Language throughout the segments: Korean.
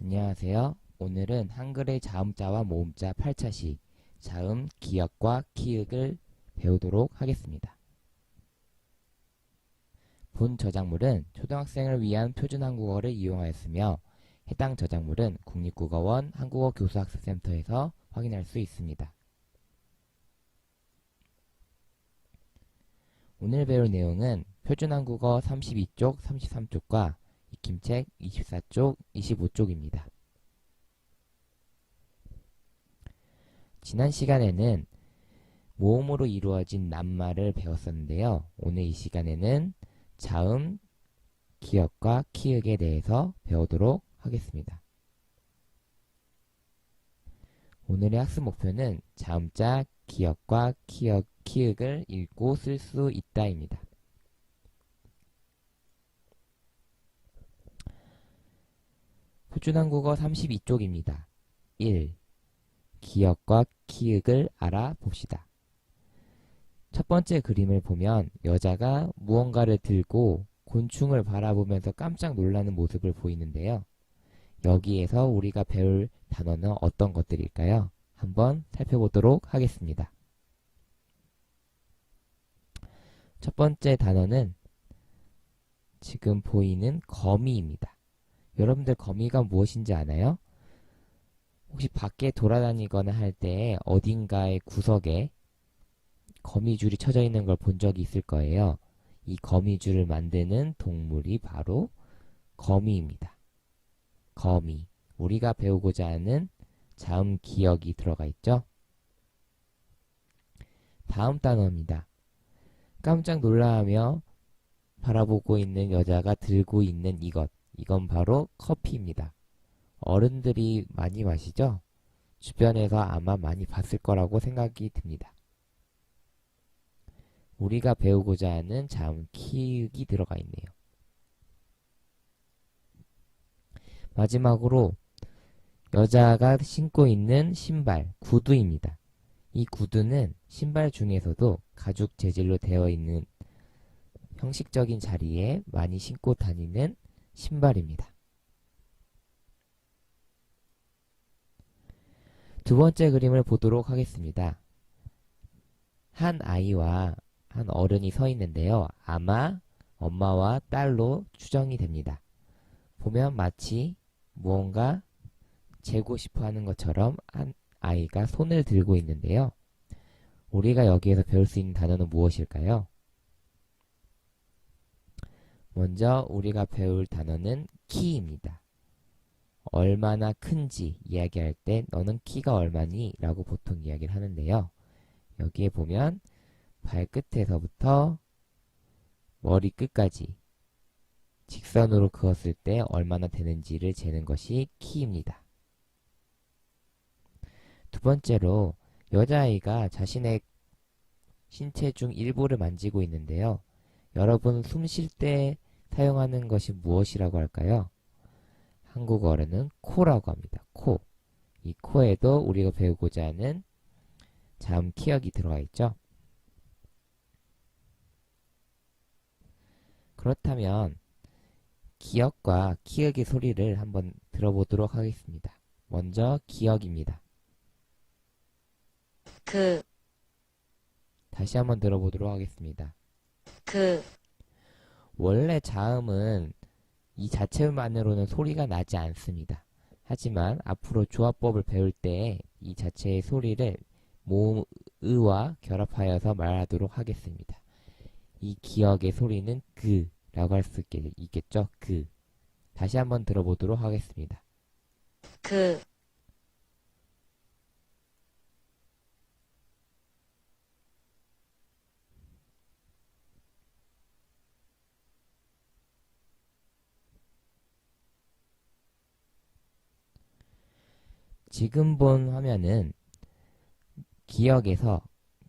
안녕하세요. 오늘은 한글의 자음자와 모음자 8차시 자음, 기역과 키읔을 배우도록 하겠습니다. 본 저작물은 초등학생을 위한 표준 한국어를 이용하였으며 해당 저작물은 국립국어원 한국어교수학습센터에서 확인할 수 있습니다. 오늘 배울 내용은 표준 한국어 32쪽, 33쪽과 익힘책 24쪽, 25쪽입니다. 지난 시간에는 모음으로 이루어진 낱말을 배웠었는데요. 오늘 이 시간에는 자음, 기역과 키읔에 대해서 배우도록 하겠습니다. 오늘의 학습 목표는 자음자, 기역과 키읔을 읽고 쓸 수 있다입니다. 표준 한국어 32쪽입니다. 1. 기역과 키읔을 알아봅시다. 첫 번째 그림을 보면 여자가 무언가를 들고 곤충을 바라보면서 깜짝 놀라는 모습을 보이는데요. 여기에서 우리가 배울 단어는 어떤 것들일까요? 한번 살펴보도록 하겠습니다. 첫 번째 단어는 지금 보이는 거미입니다. 여러분들 거미가 무엇인지 아나요? 혹시 밖에 돌아다니거나 할 때 어딘가의 구석에 거미줄이 쳐져 있는 걸 본 적이 있을 거예요. 이 거미줄을 만드는 동물이 바로 거미입니다. 거미. 우리가 배우고자 하는 자음 기역이 들어가 있죠. 다음 단어입니다. 깜짝 놀라하며 바라보고 있는 여자가 들고 있는 이것. 이건 바로 커피입니다. 어른들이 많이 마시죠? 주변에서 아마 많이 봤을 거라고 생각이 듭니다. 우리가 배우고자 하는 자음 키읔이 들어가 있네요. 마지막으로 여자가 신고 있는 신발, 구두입니다. 이 구두는 신발 중에서도 가죽 재질로 되어 있는 형식적인 자리에 많이 신고 다니는 신발입니다. 두 번째 그림을 보도록 하겠습니다. 한 아이와 한 어른이 서 있는데요. 아마 엄마와 딸로 추정이 됩니다. 보면 마치 무언가 재고 싶어 하는 것처럼 한 아이가 손을 들고 있는데요. 우리가 여기에서 배울 수 있는 단어는 무엇일까요? 먼저 우리가 배울 단어는 키입니다. 얼마나 큰지 이야기할 때 너는 키가 얼마니? 라고 보통 이야기를 하는데요. 여기에 보면 발끝에서부터 머리끝까지 직선으로 그었을 때 얼마나 되는지를 재는 것이 키입니다. 두 번째로 여자아이가 자신의 신체 중 일부를 만지고 있는데요. 여러분 숨 쉴 때 사용하는 것이 무엇이라고 할까요? 한국어로는 코라고 합니다. 코. 이 코에도 우리가 배우고자 하는 자음 키역이 들어가 있죠. 그렇다면 기역과 키역의 소리를 한번 들어보도록 하겠습니다. 먼저 기역입니다. 다시 한번 들어보도록 하겠습니다. 원래 자음은 이 자체만으로는 소리가 나지 않습니다. 하지만 앞으로 조합법을 배울 때 이 자체의 소리를 모음 으와 결합하여서 말하도록 하겠습니다. 이 기역의 소리는 라고 할 수 있겠죠? 다시 한번 들어보도록 하겠습니다. 지금 본 화면은 기역에서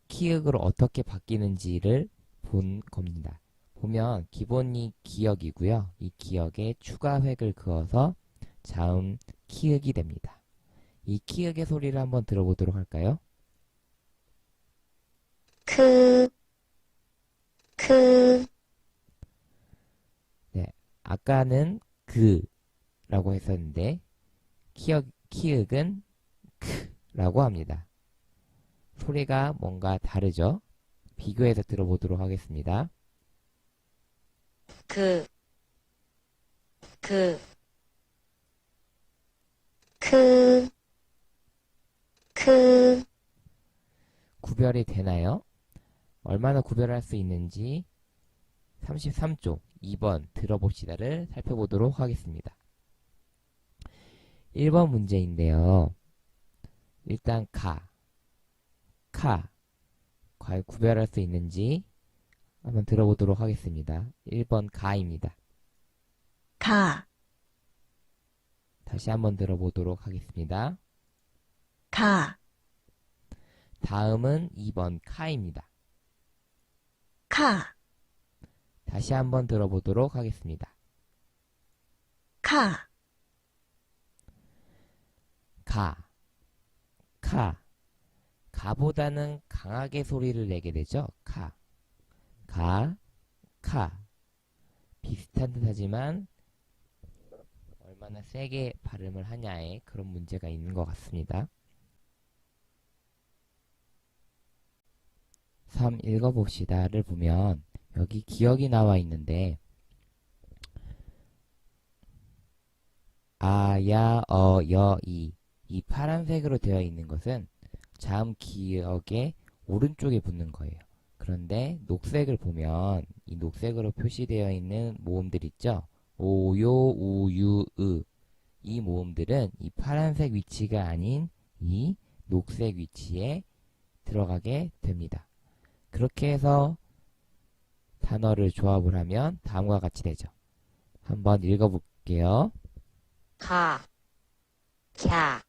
키읔으로 어떻게 바뀌는지를 본 겁니다. 보면 기본이 기역이고요. 이 기역에 추가 획을 그어서 자음 키읔이 됩니다. 이 키읔의 소리를 한번 들어보도록 할까요? 네, 아까는 라고 했었는데 키읔은 크라고 합니다. 소리가 뭔가 다르죠? 비교해서 들어보도록 하겠습니다. 그, 그, 크, 크, 구별이 되나요? 얼마나 구별할 수 있는지 33쪽 2번 들어봅시다를 살펴보도록 하겠습니다. 1번 문제인데요. 일단 카, 과연 구별할 수 있는지 한번 들어보도록 하겠습니다. 1번 가입니다. 가, 다시 한번 들어보도록 하겠습니다. 가, 다음은 2번 카입니다. 카, 다시 한번 들어보도록 하겠습니다. 카, 카. 가보다는 강하게 소리를 내게 되죠. 카. 비슷한 듯 하지만 얼마나 세게 발음을 하냐에 그런 문제가 있는 것 같습니다. 3 읽어봅시다를 보면 여기 기억이 나와 있는데 아, 야, 여, 이 파란색으로 되어 있는 것은 자음 기억의 오른쪽에 붙는 거예요. 그런데 녹색을 보면 이 녹색으로 표시되어 있는 모음들 있죠? 오, 요, 우, 유, 으. 이 모음들은 이 파란색 위치가 아닌 이 녹색 위치에 들어가게 됩니다. 그렇게 해서 단어를 조합을 하면 다음과 같이 되죠. 한번 읽어볼게요. 가, 캬,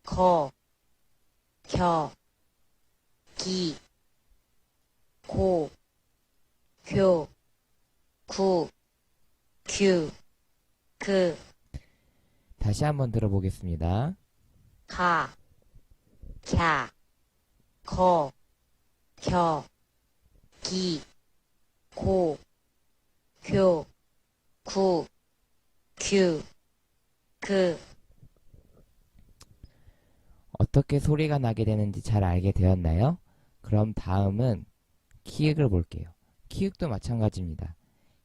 거, 겨, 기, 고, 교, 구, 규, 그, 다시 한번 들어보겠습니다. 가, 캬, 거, 겨, 기, 고, 교, 구, 규, 그, 어떻게 소리가 나게 되는지 잘 알게 되었나요? 그럼 다음은 키읔을 볼게요. 키읔도 마찬가지입니다.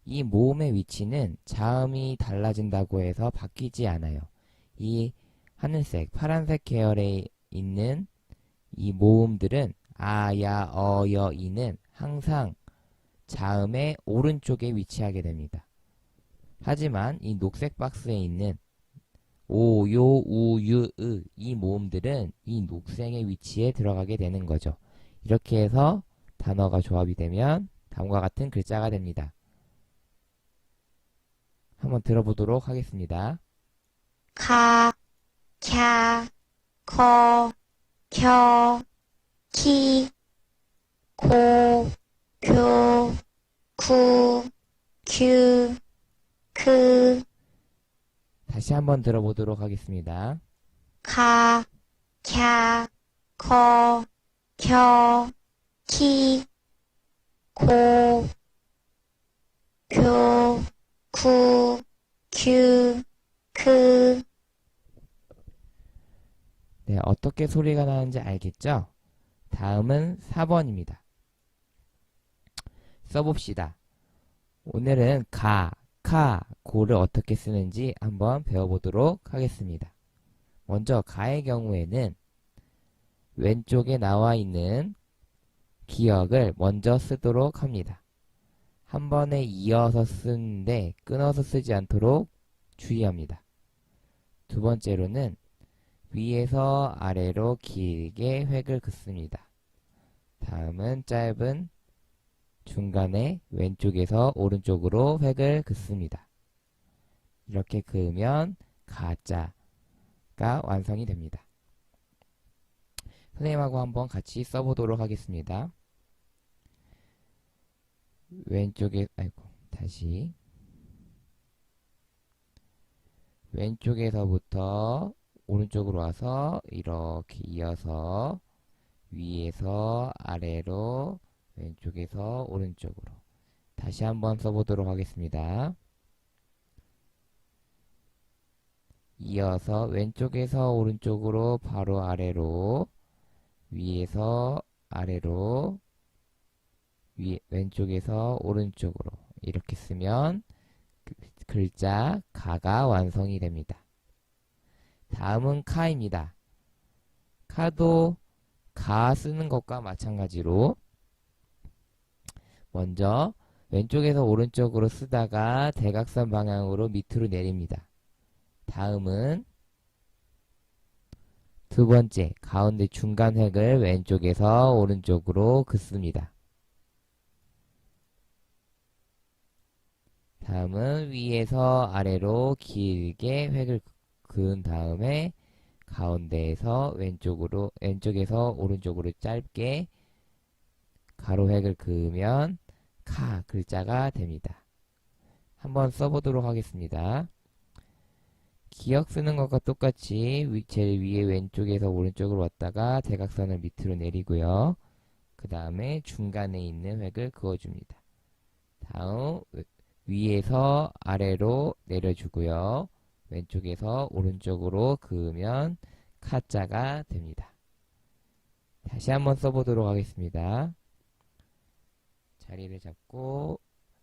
이 모음의 위치는 자음이 달라진다고 해서 바뀌지 않아요. 이 하늘색, 파란색 계열에 있는 이 모음들은 아, 야, 여, 이는 항상 자음의 오른쪽에 위치하게 됩니다. 하지만 이 녹색 박스에 있는 오, 요, 우, 유, 으 이 모음들은 이 녹색의 위치에 들어가게 되는 거죠. 이렇게 해서 단어가 조합이 되면 다음과 같은 글자가 됩니다. 한번 들어보도록 하겠습니다. 카, 캬, 커, 켜, 키, 고, 교, 구, 규, 크, 다시 한번 들어보도록 하겠습니다. 카, 캬, 커, 켜, 키, 고, 교, 구, 규, 크, 네, 어떻게 소리가 나는지 알겠죠? 다음은 4번입니다. 써봅시다. 오늘은 고를 어떻게 쓰는지 한번 배워보도록 하겠습니다. 먼저 가의 경우에는 왼쪽에 나와 있는 기억을 먼저 쓰도록 합니다. 한 번에 이어서 쓰는데 끊어서 쓰지 않도록 주의합니다. 두 번째로는 위에서 아래로 길게 획을 긋습니다. 다음은 짧은 중간에 왼쪽에서 오른쪽으로 획을 긋습니다. 이렇게 그으면 가자가 완성이 됩니다. 선생님하고 한번 같이 써보도록 하겠습니다. 다시 왼쪽에서부터 오른쪽으로 와서 이렇게 이어서 위에서 아래로 왼쪽에서 오른쪽으로 다시 한번 써보도록 하겠습니다. 이어서 왼쪽에서 오른쪽으로 바로 아래로 위에서 아래로 왼쪽에서 오른쪽으로 이렇게 쓰면 글자 가가 완성이 됩니다. 다음은 카입니다. 카도 가 쓰는 것과 마찬가지로 먼저 왼쪽에서 오른쪽으로 쓰다가 대각선 방향으로 밑으로 내립니다. 다음은 두 번째 가운데 중간 획을 왼쪽에서 오른쪽으로 긋습니다. 다음은 위에서 아래로 길게 획을 그은 다음에 가운데에서 왼쪽에서 오른쪽으로 짧게 가로 획을 그으면 카 글자가 됩니다. 한번 써보도록 하겠습니다. 기억 쓰는 것과 똑같이 제일 위에 왼쪽에서 오른쪽으로 왔다가 대각선을 밑으로 내리고요. 그 다음에 중간에 있는 획을 그어줍니다. 다음 위에서 아래로 내려주고요. 왼쪽에서 오른쪽으로 그으면 카자가 됩니다. 다시 한번 써보도록 하겠습니다. 자리를 잡고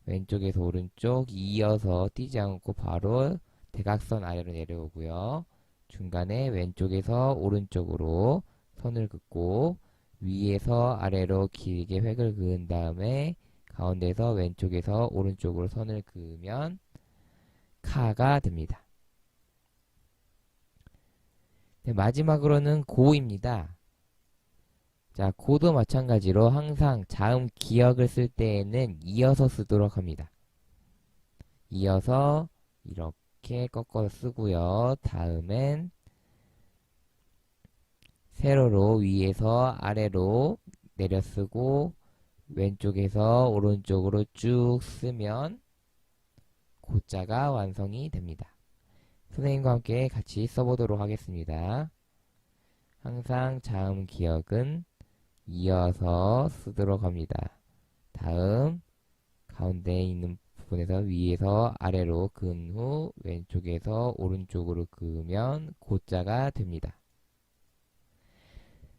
왼쪽에서 오른쪽 이어서 뛰지 않고 바로 대각선 아래로 내려오고요. 중간에 왼쪽에서 오른쪽으로 선을 긋고 위에서 아래로 길게 획을 그은 다음에 가운데에서 왼쪽에서 오른쪽으로 선을 그으면 카가 됩니다. 네, 마지막으로는 고입니다. 자, 고도 마찬가지로 항상 자음 기역을 쓸 때에는 이어서 쓰도록 합니다. 이어서 이렇게 꺾어서 쓰고요. 다음엔 세로로 위에서 아래로 내려 쓰고 왼쪽에서 오른쪽으로 쭉 쓰면 고자가 완성이 됩니다. 선생님과 함께 같이 써보도록 하겠습니다. 항상 자음 기역은 이어서 쓰도록 합니다. 다음 가운데에 있는 부분에서 위에서 아래로 그은 후 왼쪽에서 오른쪽으로 그으면 고자가 됩니다.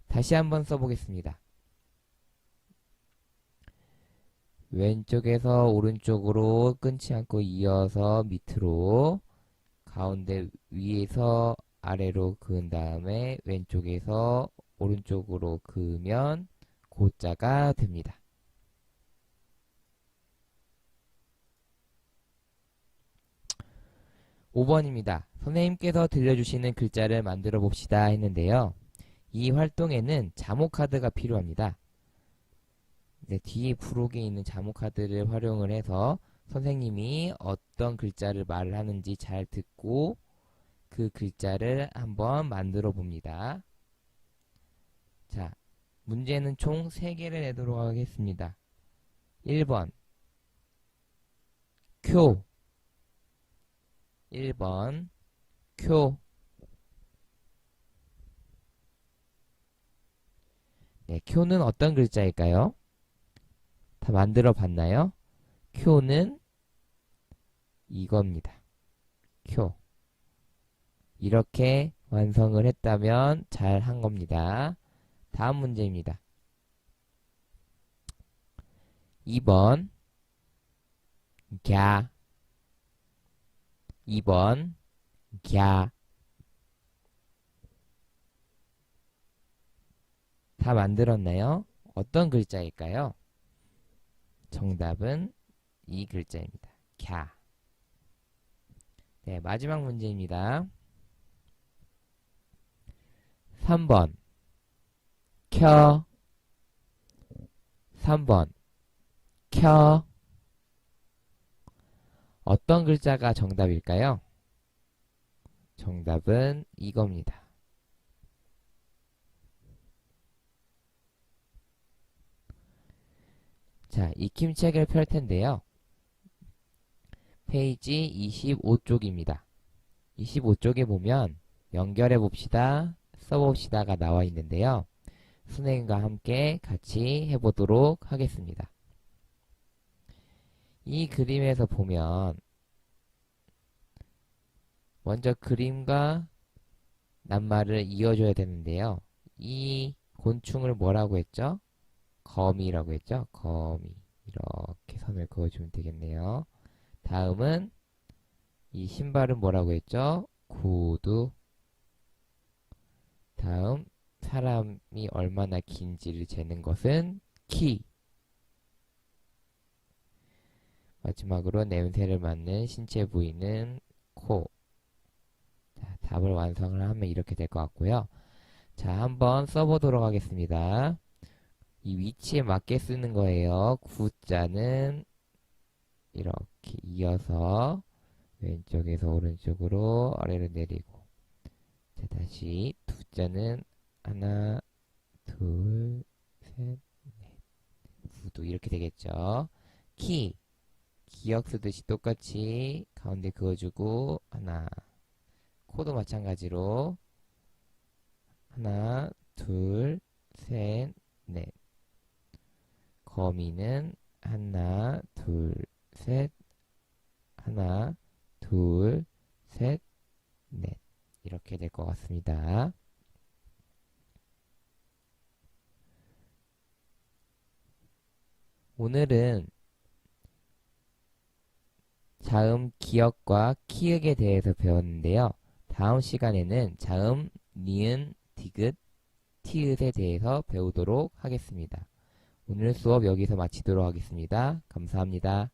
다시 한번 써보겠습니다. 왼쪽에서 오른쪽으로 끊지 않고 이어서 밑으로 가운데 위에서 아래로 그은 다음에 왼쪽에서 오른쪽으로 그으면 고자가 됩니다. (5번입니다) 선생님께서 들려주시는 글자를 만들어 봅시다 했는데요. 이 활동에는 자모 카드가 필요합니다. 이제 뒤에 부록에 있는 자모 카드를 활용을 해서 선생님이 어떤 글자를 말을 하는지 잘 듣고 그 글자를 한번 만들어 봅니다. 자, 문제는 총 3개를 내도록 하겠습니다. 1번 쿄 1번 쿄 네, 쿄는 어떤 글자일까요? 다 만들어 봤나요? 쿄는 이겁니다. 쿄. 이렇게 완성을 했다면 잘 한 겁니다. 다음 문제입니다. 2번 갸 2번 갸 다 만들었나요? 어떤 글자일까요? 정답은 이 글자입니다. 갸. 네, 마지막 문제입니다. 3번 켜 3번 켜 어떤 글자가 정답일까요? 정답은 이겁니다. 자, 익힘책을 펼 텐데요. 페이지 25쪽입니다. 25쪽에 보면 연결해 봅시다, 써봅시다가 나와 있는데요. 선생님과 함께 같이 해보도록 하겠습니다. 이 그림에서 보면 먼저 그림과 낱말을 이어줘야 되는데요. 이 곤충을 뭐라고 했죠? 거미라고 했죠? 거미. 이렇게 선을 그어주면 되겠네요. 다음은 이 신발은 뭐라고 했죠? 구두. 다음 사람이 얼마나 긴지를 재는 것은 키. 마지막으로 냄새를 맡는 신체 부위는 코. 자, 답을 완성을 하면 이렇게 될 것 같고요. 자, 한번 써보도록 하겠습니다. 이 위치에 맞게 쓰는 거예요. 구자는 이렇게 이어서 왼쪽에서 오른쪽으로 아래로 내리고. 자, 다시 두자는 하나, 둘, 셋, 구두 이렇게 되겠죠. 키, 기억 쓰듯이 똑같이 가운데 그어주고 하나, 코도 마찬가지로 하나, 둘, 셋, 넷. 거미는 하나, 둘, 셋, 하나, 둘, 셋, 넷. 이렇게 될 것 같습니다. 오늘은 자음 기억과 키읔에 대해서 배웠는데요. 다음 시간에는 자음, 니은, 디귿, 티읕에 대해서 배우도록 하겠습니다. 오늘 수업 여기서 마치도록 하겠습니다. 감사합니다.